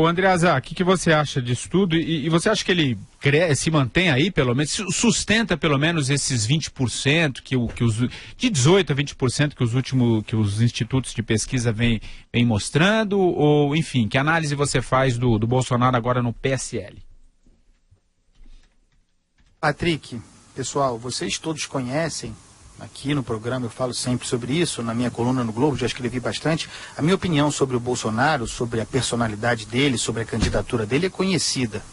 Ô Andreasa, o que você acha disso tudo? E você acha que ele se mantém aí, pelo menos, sustenta pelo menos esses 20%, de 18% a 20% que os institutos de pesquisa vêm mostrando? Ou, enfim, que análise você faz do Bolsonaro agora no PSL? Patrick, pessoal, vocês todos conhecem, aqui no programa eu falo sempre sobre isso, na minha coluna no Globo, já escrevi bastante, a minha opinião sobre o Bolsonaro, sobre a personalidade dele, sobre a candidatura dele é conhecida.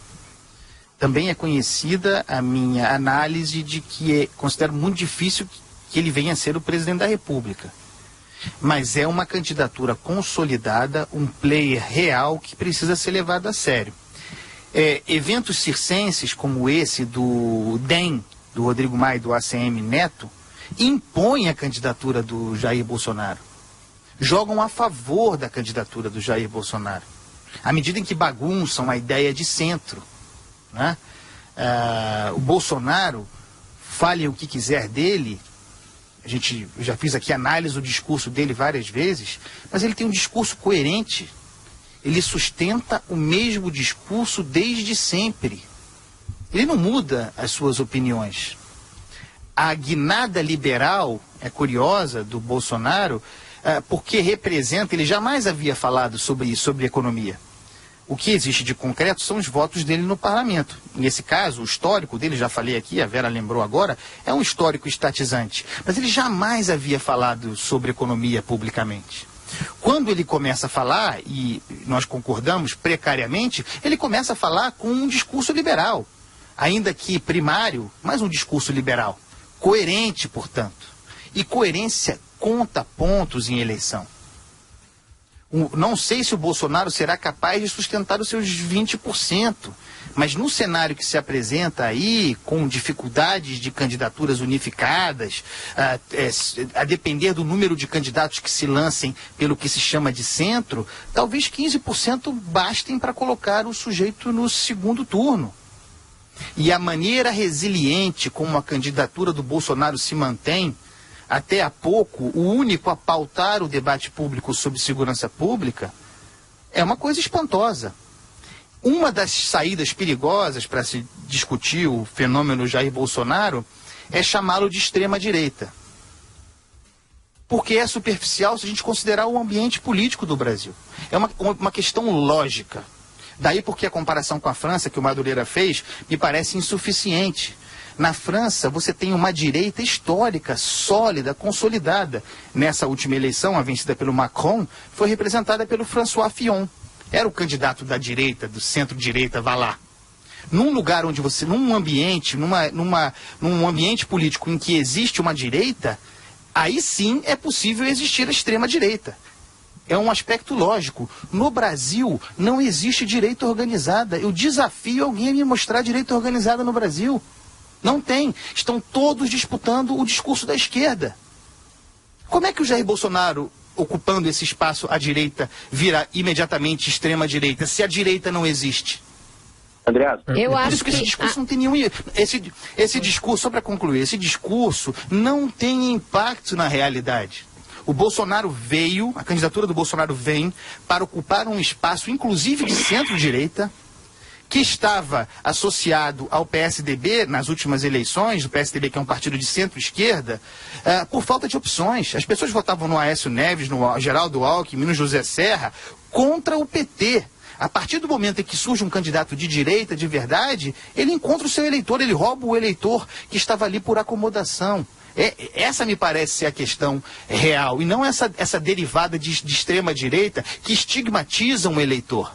Também é conhecida a minha análise de que considero muito difícil que ele venha a ser o presidente da República. Mas é uma candidatura consolidada, um player real que precisa ser levado a sério. Eventos circenses como esse do DEM, do Rodrigo Maia e do ACM Neto, impõem a candidatura do Jair Bolsonaro. Jogam a favor da candidatura do Jair Bolsonaro. À medida em que bagunçam a ideia de centro, né? O Bolsonaro, fale o que quiser dele, eu já fiz aqui análise do discurso dele várias vezes, mas ele tem um discurso coerente. Ele sustenta o mesmo discurso desde sempre. Ele não muda as suas opiniões. A guinada liberal é curiosa do Bolsonaro, porque representa, ele jamais havia falado sobre isso, sobre economia. O que existe de concreto são os votos dele no parlamento. Nesse caso, o histórico dele, já falei aqui, a Vera lembrou agora, é um histórico estatizante. Mas ele jamais havia falado sobre economia publicamente. Quando ele começa a falar, e nós concordamos precariamente, ele começa a falar com um discurso liberal. Ainda que primário, mas um discurso liberal. Coerente, portanto. E coerência conta pontos em eleição. Não sei se o Bolsonaro será capaz de sustentar os seus 20%, mas no cenário que se apresenta aí, com dificuldades de candidaturas unificadas, a depender do número de candidatos que se lancem pelo que se chama de centro, talvez 15% bastem para colocar o sujeito no segundo turno. E a maneira resiliente como a candidatura do Bolsonaro se mantém, até há pouco, o único a pautar o debate público sobre segurança pública, é uma coisa espantosa. Uma das saídas perigosas para se discutir o fenômeno Jair Bolsonaro é chamá-lo de extrema-direita. Porque é superficial se a gente considerar o ambiente político do Brasil. É uma questão lógica. Daí porque a comparação com a França, que o Madureira fez, me parece insuficiente. Na França, você tem uma direita histórica, sólida, consolidada. Nessa última eleição, a vencida pelo Macron, foi representada pelo François Fillon. Era o candidato da direita, do centro-direita, vá lá. Num lugar onde você, num ambiente político em que existe uma direita, aí sim é possível existir a extrema-direita. É um aspecto lógico. No Brasil, não existe direita organizada. Eu desafio alguém a me mostrar direita organizada no Brasil. Não tem. Estão todos disputando o discurso da esquerda. Como é que o Jair Bolsonaro, ocupando esse espaço à direita, vira imediatamente extrema-direita, se a direita não existe? Andreasa, eu acho que esse discurso não tem nenhum... Esse discurso, só para concluir, esse discurso não tem impacto na realidade. O Bolsonaro veio, a candidatura do Bolsonaro vem para ocupar um espaço, inclusive de centro-direita, que estava associado ao PSDB nas últimas eleições, o PSDB que é um partido de centro-esquerda, por falta de opções. As pessoas votavam no Aécio Neves, no Geraldo Alckmin, no José Serra, contra o PT. A partir do momento em que surge um candidato de direita, de verdade, ele encontra o seu eleitor, ele rouba o eleitor que estava ali por acomodação. Essa me parece ser a questão real, e não essa derivada de extrema-direita que estigmatiza um eleitor.